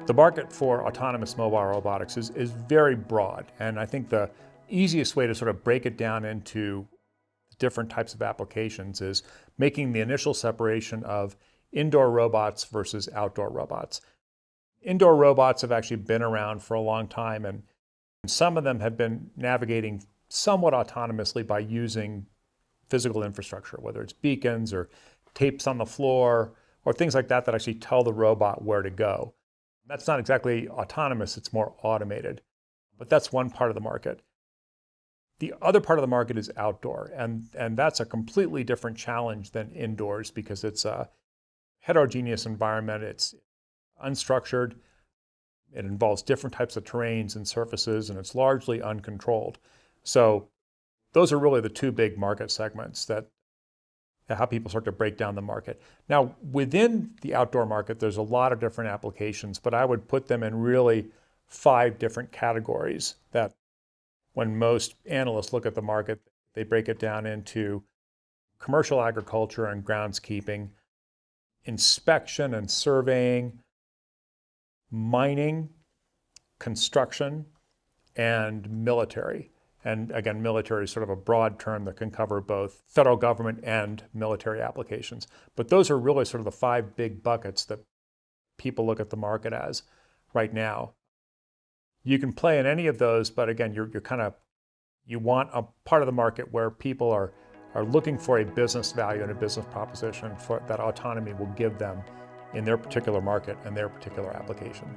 The market for autonomous mobile robotics is very broad, and I think the easiest way to sort of break it down into different types of applications is making the initial separation of indoor robots versus outdoor robots. Indoor robots have actually been around for a long time, and some of them have been navigating somewhat autonomously by using physical infrastructure, whether it's beacons or tapes on the floor or things like that that actually tell the robot where to go. That's not exactly autonomous, it's more automated. But that's one part of the market. The other part of the market is outdoor, and that's a completely different challenge than indoors because it's a heterogeneous environment, it's unstructured, it involves different types of terrains and surfaces, and it's largely uncontrolled. So those are really the two big market segments that how people start to break down the market. Now, within the outdoor market, there's a lot of different applications, but I would put them in really 5 different categories that when most analysts look at the market, they break it down into commercial agriculture and groundskeeping, inspection and surveying, mining, construction, and military. And again, military is sort of a broad term that can cover both federal government and military applications. But those are really sort of the 5 big buckets that people look at the market as right now. You can play in any of those, but again, you want a part of the market where people are looking for a business value and a business proposition for that autonomy will give them in their particular market and their particular application.